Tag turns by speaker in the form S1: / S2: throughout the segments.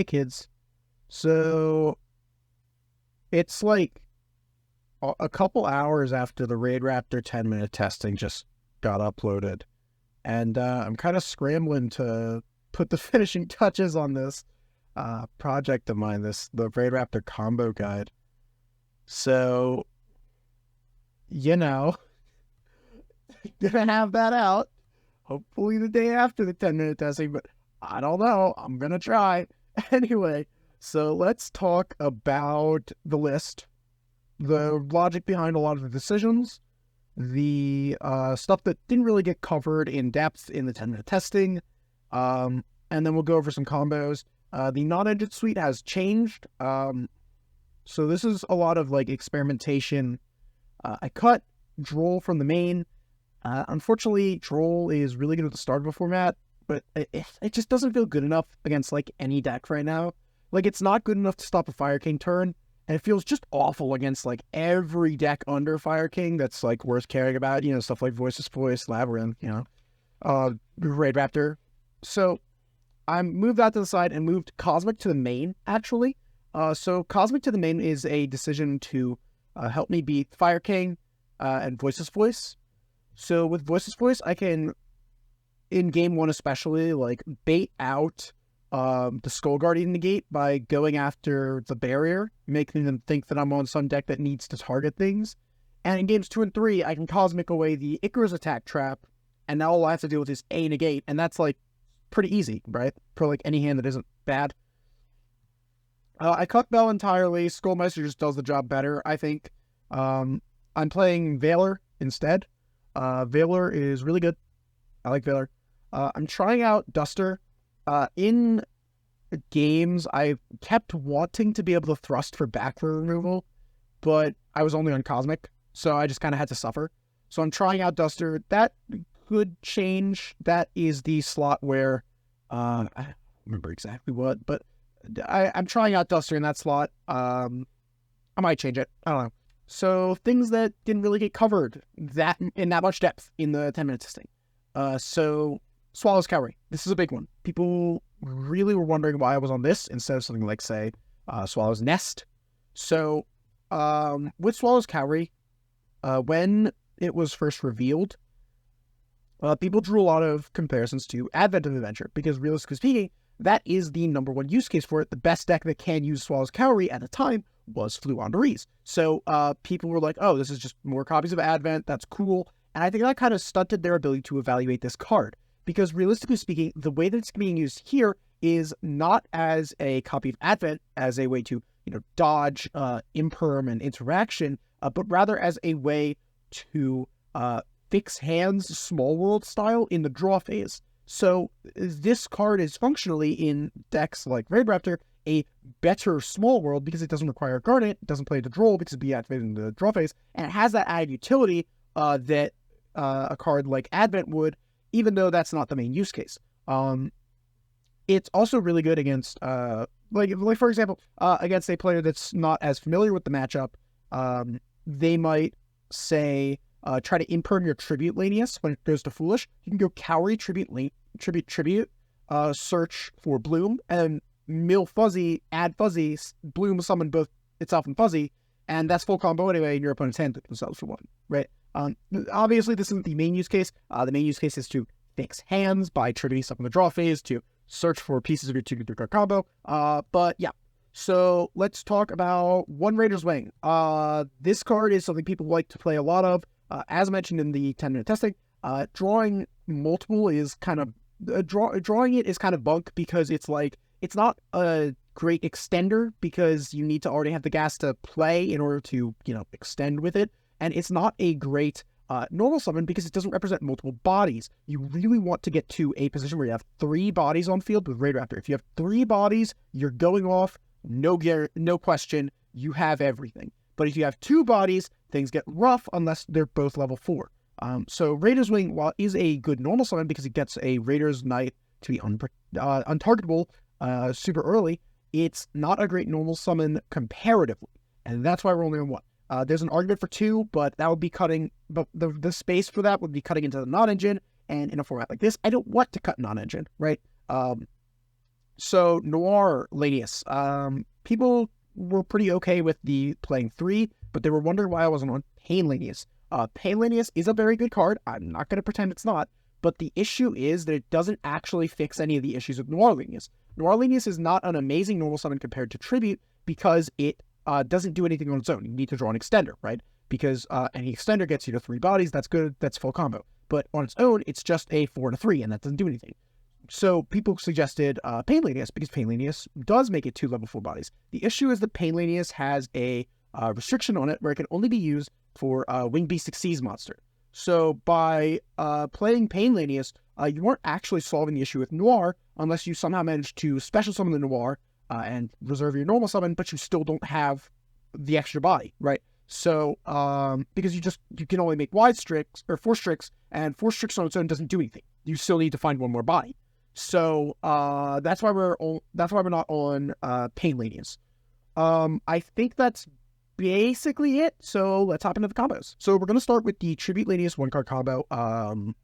S1: Hey kids. So it's like a couple hours after the Raid Raptor 10-minute testing just got uploaded. And I'm kind of scrambling to put the finishing touches on this project of mine, the Raid Raptor combo guide. So, you know, gonna have that out. Hopefully the day after the 10-minute testing, but I don't know. I'm gonna try. Anyway, so let's talk about the list, the logic behind a lot of the decisions, the stuff that didn't really get covered in depth in the 10-minute testing, and then we'll go over some combos. The non-engine suite has changed, so this is a lot of like experimentation. I cut Droll from the main. Unfortunately, Droll is really good at the start of a format, but it just doesn't feel good enough against like any deck right now. Like, it's not good enough to stop a Fire King turn, and it feels just awful against like every deck under Fire King that's like worth caring about. You know, stuff like Voiceless Voice, Labyrinth, Raid Raptor. So I moved that to the side and moved Cosmic to the main, actually. So Cosmic to the main is a decision to help me beat Fire King and Voiceless Voice. So with Voiceless Voice, I can, in game one especially, like bait out the Skull Guardian negate by going after the barrier, making them think that I'm on some deck that needs to target things. And in games 2 and 3, I can Cosmic away the Icarus attack trap, and now all I have to deal with is a negate, and that's like pretty easy, right? For like any hand that isn't bad. I Cuck Bell entirely. Skullmeister just does the job better, I think. I'm playing Valor instead. Valor is really good. I like Valor. I'm trying out Duster. In games, I kept wanting to be able to thrust for back row removal, but I was only on Cosmic, so I just kind of had to suffer. So I'm trying out Duster. That could change. That is the slot where, I don't remember exactly what, but I'm trying out Duster in that slot. I might change it. I don't know. So things that didn't really get covered in that much depth in the 10-minute testing. So Swallow's Cowrie. This is a big one. People really were wondering why I was on this instead of something like, say, Swallow's Nest. So with Swallow's Cowrie, when it was first revealed, people drew a lot of comparisons to Advent of Adventure, because realistically speaking, that is the number one use case for it. The best deck that can use Swallow's Cowrie at the time was Fluandereeze. So people were like, oh, this is just more copies of Advent. That's cool. And I think that kind of stunted their ability to evaluate this card. Because realistically speaking, the way that it's being used here is not as a copy of Advent, as a way to, dodge imperm and interaction, but rather as a way to fix hands small world style in the draw phase. So this card is functionally, in decks like Raid Raptor, a better small world because it doesn't require Garnet, it doesn't play the Droll because it'd be activated in the draw phase, and it has that added utility that a card like Advent would, even though that's not the main use case. It's also really good against, like for example, against a player that's not as familiar with the matchup. They might say, try to imperm your Tribute Lanius when it goes to Foolish. You can go Cowrie, Tribute, search for Bloom, and mill Fuzzy, add Fuzzy, Bloom summon both itself and Fuzzy, and that's full combo anyway, and your opponent's hand themselves for one, right? Obviously, this isn't the main use case. The main use case is to fix hands by tributing stuff in the draw phase, to search for pieces of your 2-3 card combo. But yeah, so let's talk about One Raider's Wing. This card is something people like to play a lot of. As mentioned in the 10-minute testing, drawing multiple is kind of drawing it is kind of bunk, because it's not a great extender because you need to already have the gas to play in order to extend with it. And it's not a great normal summon because it doesn't represent multiple bodies. You really want to get to a position where you have 3 bodies on field with Raid Raptor. If you have 3 bodies, you're going off, no question, you have everything. But if you have 2 bodies, things get rough unless they're both level 4. So Raider's Wing, while is a good normal summon because it gets a Raider's Knight to be untargetable super early, it's not a great normal summon comparatively. And that's why we're only on 1. There's an argument for 2, but that would be cutting, but the space for that would be cutting into the non-engine, and in a format like this, I don't want to cut non-engine, right? So Noir Lanius. People were pretty okay with the playing 3, but they were wondering why I wasn't on Pain Lanius. Pain Lanius is a very good card. I'm not going to pretend it's not. But the issue is that it doesn't actually fix any of the issues with Noir Lanius. Noir Lanius is not an amazing normal summon compared to Tribute because it doesn't do anything on its own. You need to draw an extender, right? Because any extender gets you to 3 bodies. That's good. That's full combo. But on its own, it's just a 4 and a 3, and that doesn't do anything. So people suggested Pain Lanius because Pain Lanius does make it 2 level 4 bodies. The issue is that Pain Lanius has a restriction on it where it can only be used for Wing Beast Succeeds monster. So by playing Pain Lanius, you weren't actually solving the issue with Noir unless you somehow managed to special summon the Noir and reserve your normal summon, but you still don't have the extra body, right? So because you can only make wide Strix or 4 Strix, and 4 Strix on its own doesn't do anything. You still need to find one more body. So that's why we're not on Pain Lanius. I think that's basically it. So let's hop into the combos. So we're gonna start with the Tribute Lanius 1-card combo.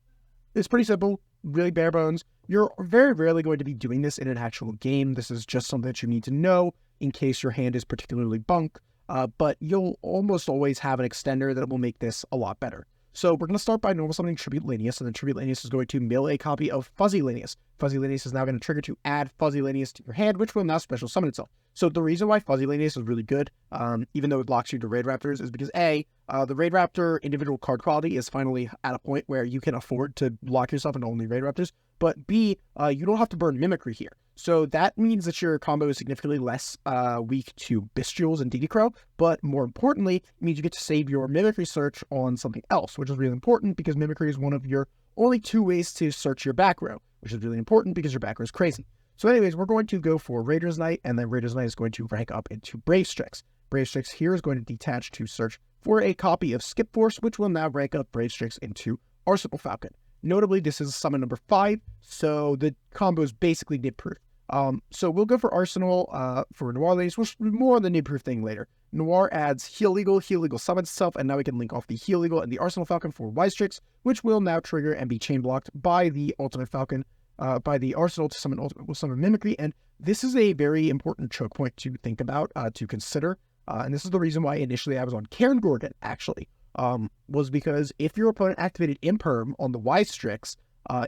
S1: It's pretty simple, really bare bones. You're very rarely going to be doing this in an actual game. This is just something that you need to know in case your hand is particularly bunk. But you'll almost always have an extender that will make this a lot better. So we're going to start by normal summoning Tribute Lanius, and then Tribute Lanius is going to mill a copy of Fuzzy Lanius. Fuzzy Lanius is now going to trigger to add Fuzzy Lanius to your hand, which will now special summon itself. So the reason why Fuzzy Lanius is really good, even though it blocks you to Raid Raptors, is because A, the Raid Raptor individual card quality is finally at a point where you can afford to block yourself into only Raid Raptors, but B, you don't have to burn Mimicry here. So that means that your combo is significantly less weak to Bestials and DD Crow, but more importantly, it means you get to save your Mimicry search on something else, which is really important because Mimicry is one of your only 2 ways to search your back row, which is really important because your back row is crazy. So anyways, we're going to go for Raider's Knight, and then Raider's Knight is going to rank up into Brave Strix. Brave Strix here is going to detach to search for a copy of Skip Force, which will now rank up Brave Strix into Arsenal Falcon. Notably, this is summon number 5, so the combo is basically nib-proof. So we'll go for Arsenal for Noir Ladies, which will be more on the nib-proof thing later. Noir adds Heal Legal summons itself, and now we can link off the Heal Legal and the Arsenal Falcon for Strix, which will now trigger and be chain blocked by the Ultimate Falcon, by the Arsenal to summon Ultimate, will summon Mimicry, and this is a very important choke point to think about, to consider, and this is the reason why initially I was on Karen Gorgon, actually, was because if your opponent activated Imperm on the Strix,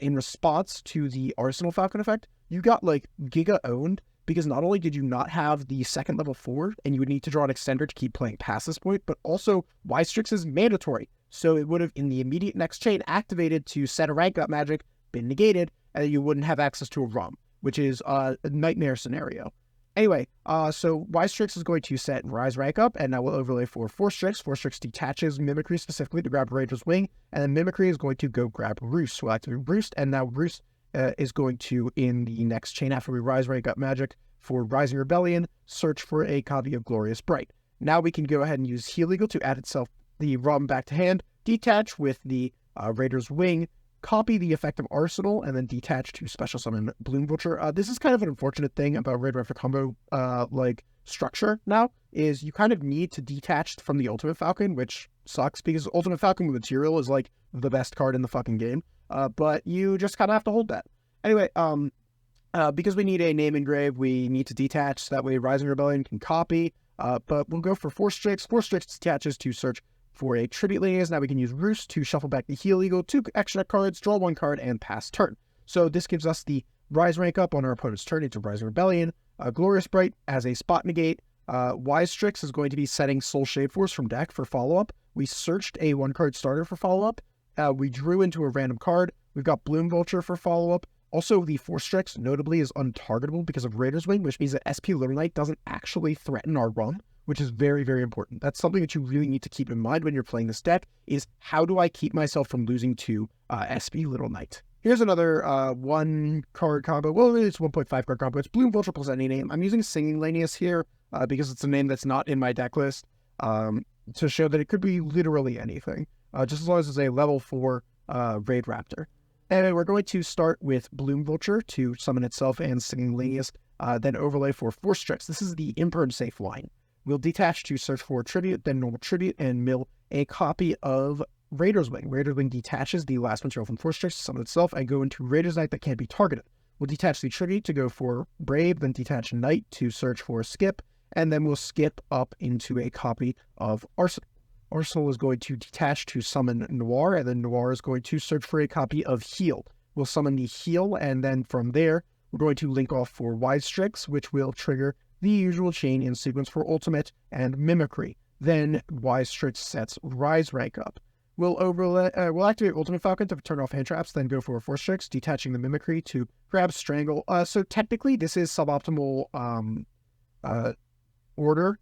S1: in response to the Arsenal Falcon effect, you got like giga owned because not only did you not have the second level 4 and you would need to draw an extender to keep playing past this point, but also Strix is mandatory. So it would have in the immediate next chain activated to set a rank up magic, been negated, and you wouldn't have access to a RUM, which is a nightmare scenario. Anyway, so Strix is going to set Rise Rank Up, and now we'll overlay for 4 Strix. 4 Strix detaches Mimicry specifically to grab Raider's Wing, and then Mimicry is going to go grab Roost. We'll activate Roost, and now Roost is going to, in the next chain after we Rise Rank Up Magic for Rising Rebellion, search for a copy of Glorious Bright. Now we can go ahead and use Heal Legal to add itself the RUM back to hand, detach with the Raider's Wing, copy the effect of Arsenal, and then detach to special summon Bloom Vulture. This is kind of an unfortunate thing about Raid Raptor combo structure now, is you kind of need to detach from the Ultimate Falcon, which sucks because Ultimate Falcon with Material is like the best card in the fucking game, but you just kind of have to hold that. Anyway, because we need a name engrave, we need to detach, so that way Rising Rebellion can copy, but we'll go for 4 Strix. 4 Strix detaches to search for a Tribute Lanius. Now we can use Roost to shuffle back the Heal Eagle, 2 extra cards, draw 1 card, and pass turn. So this gives us the Rise Rank Up on our opponent's turn into Rising Rebellion. Glorious Bright as a spot negate. Strix is going to be setting Soul Shade Force from deck for follow-up. We searched a 1-card starter for follow-up. We drew into a random card. We've got Bloom Vulture for follow-up. Also, the 4 Strix, notably, is untargetable because of Raider's Wing, which means that SP Little Knight doesn't actually threaten our RUM, which is very, very important. That's something that you really need to keep in mind when you're playing this deck, is how do I keep myself from losing to SP Little Knight? Here's another 1-card combo. Well, it's 1.5 card combo. It's Bloom Vulture plus any name. I'm using Singing Lanius here because it's a name that's not in my deck list to show that it could be literally anything, just as long as it's a level 4 Raid Raptor. And we're going to start with Bloom Vulture to summon itself and Singing Lanius, then overlay for 4 Strix. This is the Imperm safe line. We'll detach to search for Tribute, then normal Tribute, and mill a copy of Raider's Wing. Raider's Wing detaches the last material from 4 Strix to summon itself and go into Raider's Knight that can't be targeted. We'll detach the tribute to go for Brave, then detach Knight to search for Skip, and then we'll skip up into a copy of Arsenal. Arsenal is going to detach to summon Noir, and then Noir is going to search for a copy of Heal. We'll summon the Heal, and then from there, we're going to link off for Wise Strix, which will trigger the usual chain in sequence for Ultimate and Mimicry. Then Wise Strix sets Rise rank up. We'll activate Ultimate Falcon to turn off hand traps, then go for Force Strix, detaching the Mimicry to grab Strangle. So technically, this is suboptimal order.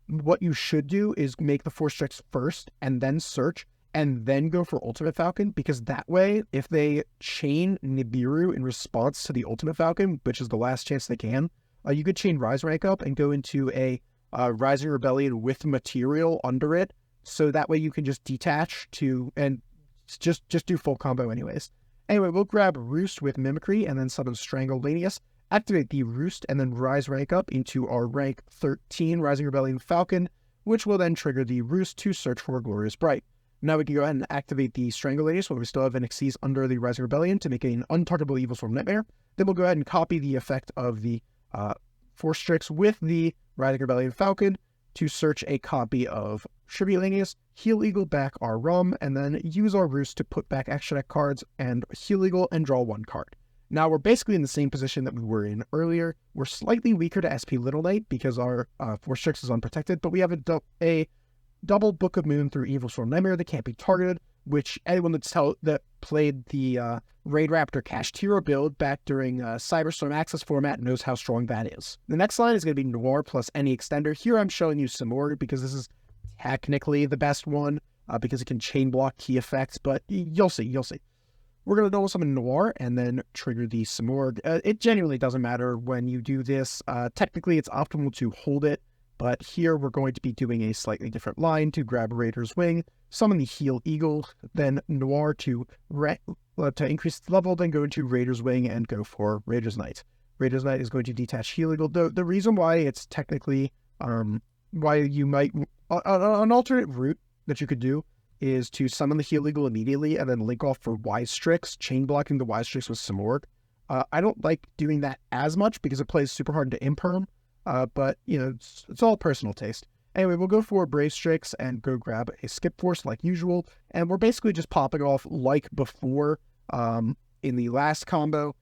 S1: What you should do is make the Force Strix first, and then search, and then go for Ultimate Falcon, because that way, if they chain Nibiru in response to the Ultimate Falcon, which is the last chance they can, you could chain Rise rank up and go into a Rising Rebellion with material under it, so that way you can just detach to, and just do full combo anyways. Anyway, we'll grab Roost with Mimicry, and then summon Strangle Lanius, activate the Roost, and then Rise rank up into our rank 13 Rising Rebellion Falcon, which will then trigger the Roost to search for Glorious Bright. Now we can go ahead and activate the Strangle Lanius while we still have NXCs under the Rising Rebellion to make an untargetable Evil Swarm Nightmare. Then we'll go ahead and copy the effect of the Force Strix with the Rising Rebellion Falcon to search a copy of Tribute Lanius, Heal Eagle back our Rum, and then use our Roost to put back extra deck cards and Heal Eagle and draw one card. Now we're basically in the same position that we were in earlier. We're slightly weaker to SP Little Knight because our Force Strix is unprotected, but we have a double Book of Moon through Evil Storm Nightmare that can't be targeted, which anyone that played the Raid Raptor Kashtira build back during Cyberstorm Access format knows how strong that is. The next line is going to be Noir plus any extender. Here I'm showing you Simorg because this is technically the best one because it can chain block key effects, but you'll see. We're going to double summon Noir and then trigger the Simorg. It genuinely doesn't matter when you do this. Technically, it's optimal to hold it, but here we're going to be doing a slightly different line to grab Raider's Wing, summon the Heal Eagle, then Noir to increase the level, then go into Raider's Wing and go for Raider's Knight. Raider's Knight is going to detach Heal Eagle. The reason why it's technically, why you might, an alternate route that you could do is to summon the Heal Eagle immediately and then link off for Wise Strix, chain blocking the Wise Strix with Simorg. I don't like doing that as much because it plays super hard to imperm, but, you know, it's all personal taste. Anyway, we'll go for Brave Strix and go grab a Skip Force like usual, and we're basically just popping off like before in the last combo,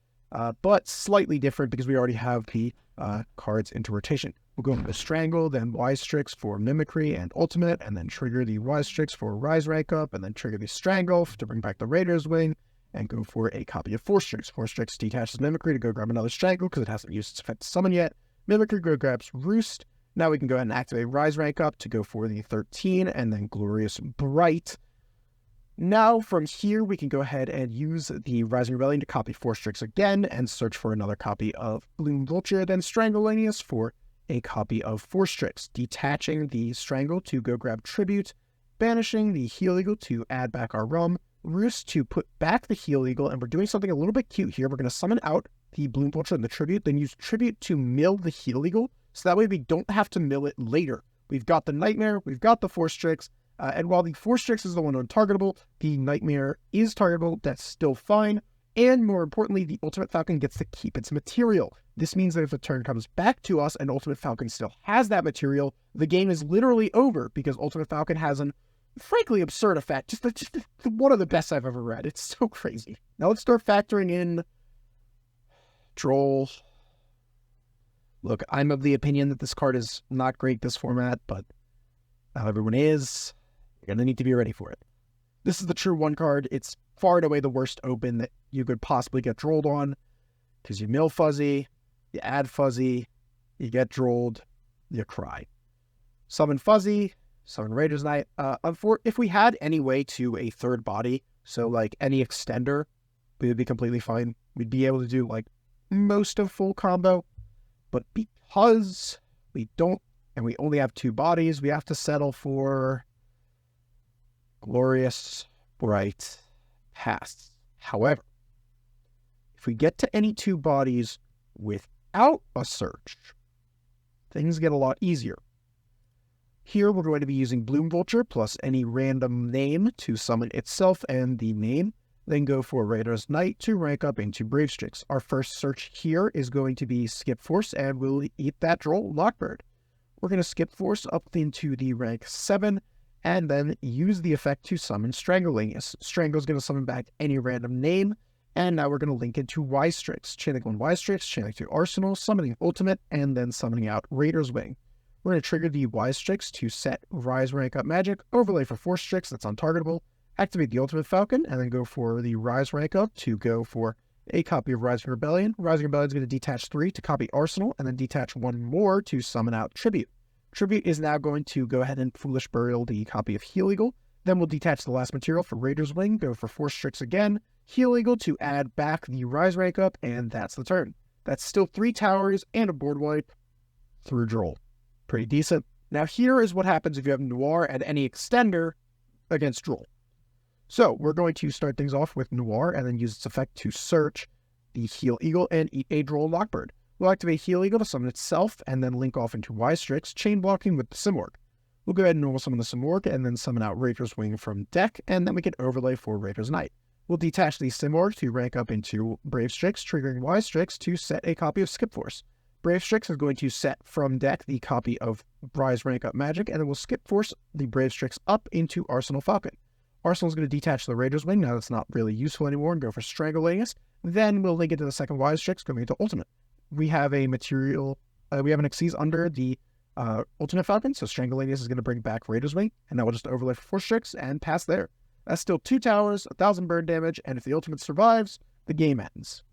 S1: but slightly different because we already have the cards into rotation. We'll go for the Strangle, then Wise Strix for Mimicry and Ultimate, and then trigger the Wise Strix for Rise Rank Up, and then trigger the Strangle to bring back the Raider's Wing, and go for a copy of Force Strix. Force Strix detaches Mimicry to go grab another Strangle because it hasn't used its effect to summon yet. Mimicry go grabs Roost. Now we can go ahead and activate Rise Rank Up to go for the 13, and then Glorious Bright. Now from here, we can go ahead and use the Rising Rebellion to copy Force Strix again and search for another copy of Bloom Vulture, then Strangle Lanius for a copy of Force Strix, detaching the Strangle to go grab Tribute, banishing the Heal Eagle to add back our Rum, Roost to put back the Heal Eagle, and we're doing something a little bit cute here. We're going to summon out the Bloom Vulture and the Tribute, then use Tribute to mill the Heal Eagle, so that way we don't have to mill it later. We've got the Nightmare, we've got the Force Strix, and while the Force Strix is the one untargetable, the Nightmare is targetable. That's still fine. And more importantly, the Ultimate Falcon gets to keep its material. This means that if the turn comes back to us and Ultimate Falcon still has that material, the game is literally over because Ultimate Falcon has an frankly absurd effect. Just one of the best I've ever read. It's so crazy. Now let's start factoring in Droll. Look, I'm of the opinion that this card is not great this format, but not everyone is. You're going to need to be ready for it. This is the true one card. It's far and away the worst open that you could possibly get drolled on because you mill Fuzzy, you add Fuzzy, you get drolled, you cry. Summon Fuzzy, summon Raider's Knight. If we had any way to a third body, so like any extender, we would be completely fine. We'd be able to do like most of full combo, but because we don't and we only have two bodies, we have to settle for Glorious Bright Pass. However, if we get to any two bodies without a search, things get a lot easier. Here we're going to be using Bloom Vulture plus any random name to summon itself and the name. then go for Raider's Knight to rank up into Brave Strix. Our first search here is going to be Skip Force, and we'll eat that Droll Lockbird. We're going to Skip Force up into the rank 7, and then use the effect to summon Strangleanius. Strangle is going to summon back any random name, and now we're going to link it to Y-Strix. Chaining 1 Y-Strix, chaining 2 Arsenal, summoning Ultimate, and then summoning out Raider's Wing. We're going to trigger the Y-Strix to set Rise Rank Up Magic, overlay for 4 Strix that's untargetable, activate the Ultimate Falcon, and then go for the Rise Rank Up to go for a copy of Rising Rebellion. Rising Rebellion is going to detach 3 to copy Arsenal, and then detach 1 more to summon out Tribute. Tribute is now going to go ahead and Foolish Burial the copy of Heal Eagle. Then we'll detach the last material for Raider's Wing, go for 4 Strix again, Heal Eagle to add back the Rise Rank Up, and that's the turn. That's still 3 towers and a board wipe through Droll. Pretty decent. Now here is what happens if you have Noir and any extender against Droll. So we're going to start things off with Noir and then use its effect to search the Heal Eagle and eat a Droll Lockbird. We'll activate Heal Eagle to summon itself and then link off into Y-Strix, chain blocking with the Simorgh. We'll go ahead and normal summon the Simorgh and then summon out Raider's Wing from deck, and then we can overlay for Raider's Knight. We'll detach the Simorgh to rank up into Brave Strix, triggering Y-Strix to set a copy of Skip Force. Brave Strix is going to set from deck the copy of Rise Rank Up Magic, and then we'll Skip Force the Brave Strix up into Arsenal Falcon. Arsenal is going to detach the Raider's Wing, now that's not really useful anymore, and go for Strangleanius. Then we'll link it to the second Y-Strix, going into Ultimate. We have a material, we have an Xyz under the Ultimate Falcon, so Strangleanius is going to bring back Raider's Wing, and now we'll just overlay for 4 Strix and pass there. That's still 2 towers, 1,000 burn damage, and if the Ultimate survives, the game ends.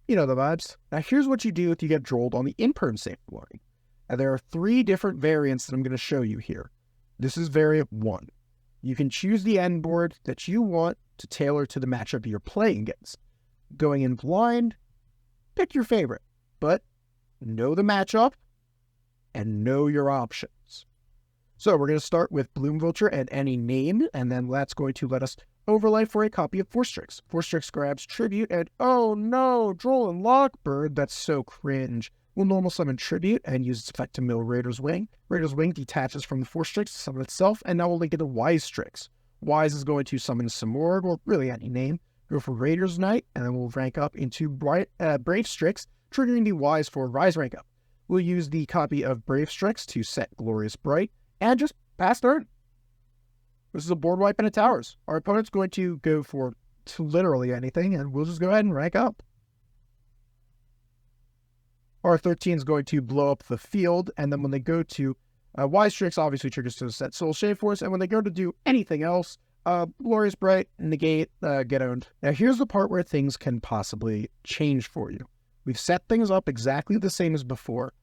S1: You know the vibes. Now here's what you do if you get Drolled on the Imperm Sanctuary. And there are 3 different variants that I'm going to show you here. This is variant 1. You can choose the end board that you want to tailor to the matchup you're playing against. Going in blind, pick your favorite, but know the matchup and know your options. So we're going to start with Bloom Vulture and any name, and then that's going to let us overlay for a copy of 4 Strix. 4 Strix grabs Tribute, and oh no, Droll and Lockbird, that's so cringe. We'll normal summon Tribute and use its effect to mill Raider's Wing. Raider's Wing detaches from the 4 Strix to summon itself, and now we'll link it to Y-Strix. Wise is going to summon Simorgh, or really any name. Go for Raider's Knight, and then we'll rank up into Brave Strix, triggering the Wise for Rise Rank Up. We'll use the copy of Brave Strix to set Glorious Bright, and just pass turn. This is a board wipe and a towers. Our opponent's going to go for literally anything, and we'll just go ahead and rank up. R13 is going to blow up the field, and then when they go to Y-Strix, obviously triggers to set Soul Shade Force, and when they go to do anything else, Glorious Bright, negate, get owned. Now here's the part where things can possibly change for you. We've set things up exactly the same as before,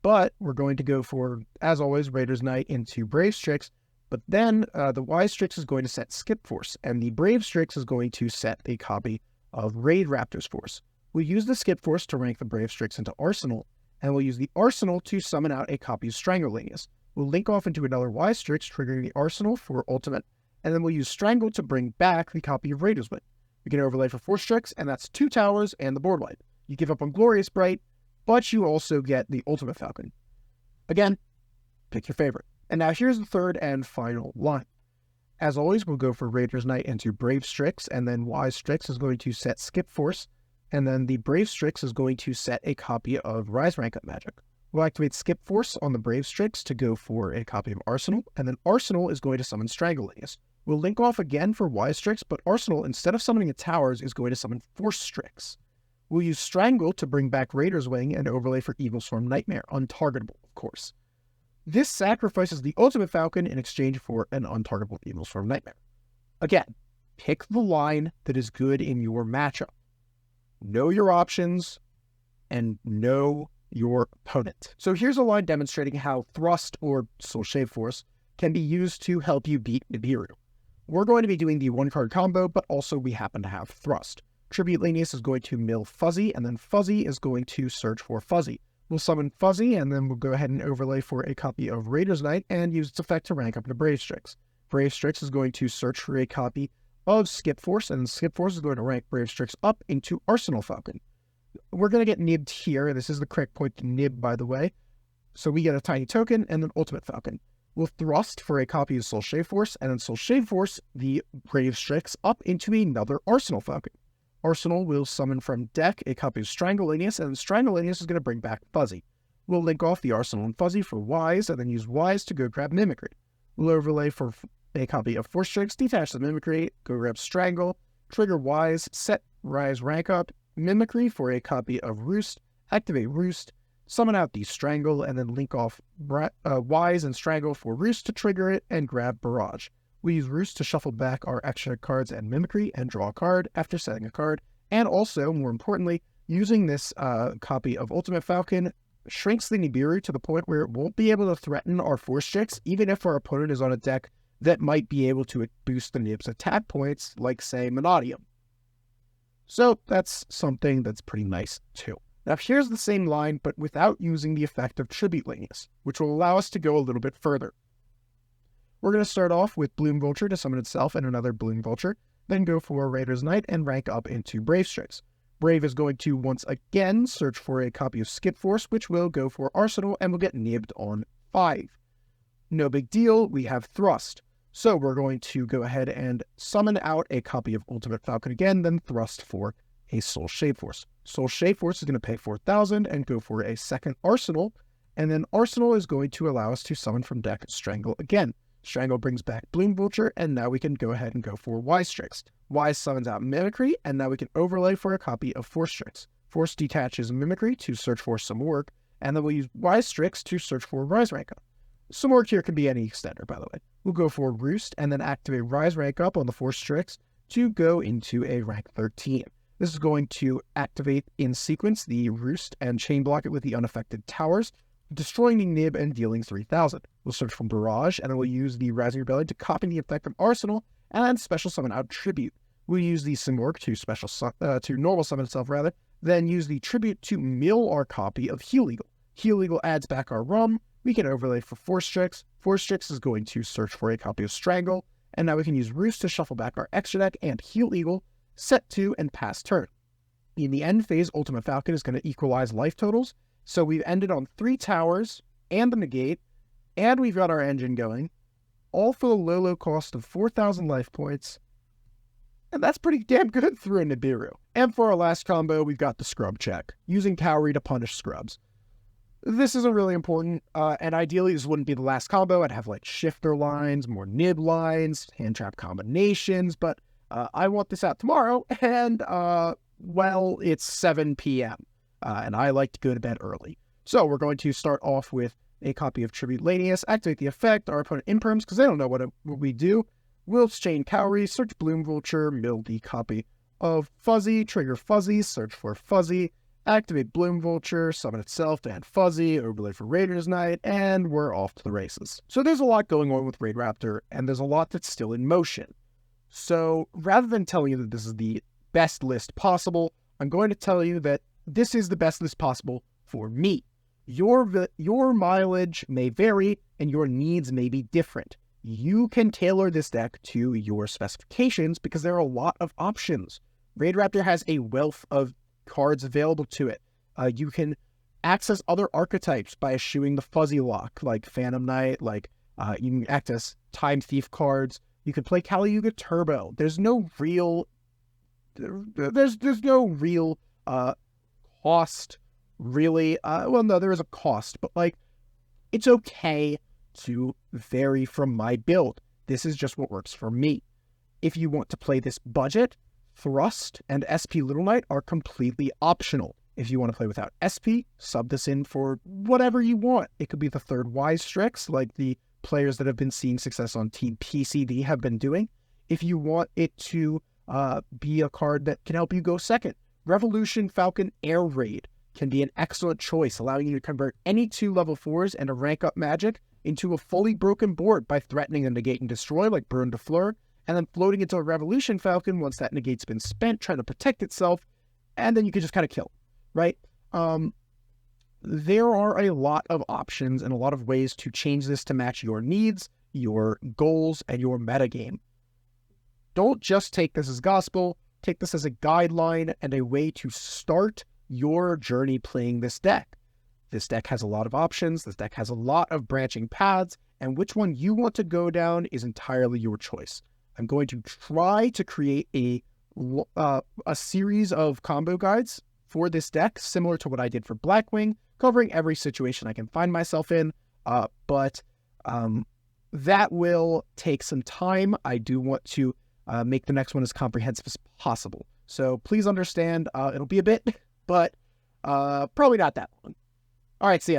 S1: but we're going to go for, as always, Raider's Knight into Brave Strix, but then the Y-Strix is going to set Skip Force, and the Brave Strix is going to set a copy of Raid Raptor's Force. We'll use the Skip Force to rank the Brave Strix into Arsenal, and we'll use the Arsenal to summon out a copy of Strangleanius. We'll link off into another Y-Strix, triggering the Arsenal for Ultimate, and then we'll use Strangle to bring back the copy of Raider's Wing. We can overlay for 4 Strix, and that's 2 towers and the board wipe. You give up on Glorious Bright, but you also get the Ultimate Falcon. Again, pick your favorite. And now here's the third and final line. As always, we'll go for Raider's Knight into Brave Strix, and then Y-Strix is going to set Skip Force, and then the Brave Strix is going to set a copy of Rise Rank Up Magic. We'll activate Skip Force on the Brave Strix to go for a copy of Arsenal, and then Arsenal is going to summon Strangleanius. We'll link off again for Y-Strix, but Arsenal, instead of summoning a towers, is going to summon Force Strix. We'll use Strangle to bring back Raider's Wing and overlay for Evil Swarm Nightmare, untargetable, of course. This sacrifices the Ultimate Falcon in exchange for an untargetable Evil Swarm Nightmare. Again, pick the line that is good in your matchup. Know your options, and know your opponent. So here's a line demonstrating how Thrust, or Soul Shade Force, can be used to help you beat Nibiru. We're going to be doing the 1-card combo, but also we happen to have Thrust. Tribute Lanius is going to mill Fuzzy, and then Fuzzy is going to search for Fuzzy. We'll summon Fuzzy, and then we'll go ahead and overlay for a copy of Raider's Knight and use its effect to rank up into Brave Strix. Brave Strix is going to search for a copy of Skip Force, and Skip Force is going to rank Brave Strix up into Arsenal Falcon. We're going to get nibbed here. This is the correct point to nib, by the way. So we get a tiny token and an Ultimate Falcon. We'll thrust for a copy of Soul Shave Force, and then Soul Shave Force the Brave Strix up into another Arsenal Falcon. Arsenal will summon from deck a copy of Strangleanius, and Strangleanius is going to bring back Fuzzy. We'll link off the Arsenal and Fuzzy for Wise, and then use Wise to go grab Mimicry. We'll overlay for a copy of Force Strix, detach the Mimicry, go grab Strangle, trigger Wise, set Rise rank up, Mimicry for a copy of Roost, activate Roost, summon out the Strangle, and then link off Wise and Strangle for Roost to trigger it and grab Barrage. We use Roost to shuffle back our extra cards and Mimicry and draw a card after setting a card, and also, more importantly, using this copy of Ultimate Falcon shrinks the Nibiru to the point where it won't be able to threaten our Force Strix, even if our opponent is on a deck that might be able to boost the Nib's attack points, like, say, Monodium. So that's something that's pretty nice, too. Now here's the same line, but without using the effect of Tribute Lanius, which will allow us to go a little bit further. We're going to start off with Bloom Vulture to summon itself and another Bloom Vulture, then go for Raider's Knight and rank up into Brave Strix. Brave is going to once again search for a copy of Skip Force, which will go for Arsenal and will get nibbed on 5. No big deal, we have Thrust. So we're going to go ahead and summon out a copy of Ultimate Falcon again, then Thrust for a Soul Shave Force. Soul Shave Force is going to pay 4,000 and go for a second Arsenal, and then Arsenal is going to allow us to summon from deck Strangle again. Strangle brings back Bloom Vulture, and now we can go ahead and go for Wise Strix. Wise summons out Mimicry, and now we can overlay for a copy of Force Strix. Force detaches Mimicry to search for some work, and then we'll use Wise Strix to search for Rise Rank Up. Some work here can be any extender, by the way. We'll go for Roost, and then activate Rise Rank Up on the Force Strix to go into a rank 13. This is going to activate in sequence the Roost and chain block it with the unaffected towers, destroying the Nib and dealing 3,000. We'll search for Barrage, and then we'll use the Rising Rebellion to copy the effect of Arsenal, and special summon out Tribute. We'll use the Simorg to normal summon itself, then use the Tribute to mill our copy of Heal Eagle. Heal Eagle adds back our Rum. We can overlay for Force Strix. Force Strix is going to search for a copy of Strangle, and now we can use Roost to shuffle back our extra deck and Heal Eagle, set 2, and pass turn. In the end phase, Ultimate Falcon is going to equalize life totals, so we've ended on 3 towers and the negate, and we've got our engine going, all for the low cost of 4,000 life points, and that's pretty damn good through a Nibiru. And for our last combo, we've got the Scrub check, using Cowrie to punish Scrubs. This isn't really important, and ideally this wouldn't be the last combo. I'd have like shifter lines, more nib lines, hand trap combinations, but I want this out tomorrow, and well, it's 7 p.m., and I like to go to bed early. So we're going to start off with a copy of Tribute Lanius, activate the effect, our opponent imperms, because they don't know what we do. We'll chain Cowrie, search Bloom Vulture, mill the copy of Fuzzy, trigger Fuzzy, search for Fuzzy, activate Bloom Vulture, summon itself to add Fuzzy, overlay for Raider's Knight, and we're off to the races. So there's a lot going on with Raid Raptor, and there's a lot that's still in motion. So rather than telling you that this is the best list possible, I'm going to tell you that this is the best list possible for me. Your mileage may vary, and your needs may be different. You can tailor this deck to your specifications because there are a lot of options. Raid Raptor has a wealth of cards available to it. You can access other archetypes by eschewing the fuzzy lock, like Phantom Knight, you can access Time Thief cards. You can play Kali Yuga Turbo. There's no real cost, really. Well, no, there is a cost, but it's okay to vary from my build. This is just what works for me. If you want to play this budget, Thrust and SP Little Knight are completely optional. If you want to play without SP, sub this in for whatever you want. It could be the third Wise Strix, like the players that have been seeing success on Team PCD have been doing. If you want it to be a card that can help you go second, Revolution Falcon Air Raid can be an excellent choice, allowing you to convert any 2 level 4s and a rank up magic into a fully broken board by threatening a negate and destroy like Burn to Fleur, and then floating into a Revolution Falcon once that negate's been spent, trying to protect itself, and then you can just kind of kill, right? There are a lot of options and a lot of ways to change this to match your needs, your goals, and your metagame. Don't just take this as gospel, take this as a guideline and a way to start your journey playing this deck. This deck has a lot of options. This deck has a lot of branching paths, and which one you want to go down is entirely your choice. I'm going to try to create a series of combo guides for this deck, similar to what I did for Blackwing, covering every situation I can find myself in, but that will take some time. I do want to make the next one as comprehensive as possible. So please understand, it'll be a bit, but probably not that long. All right, see ya.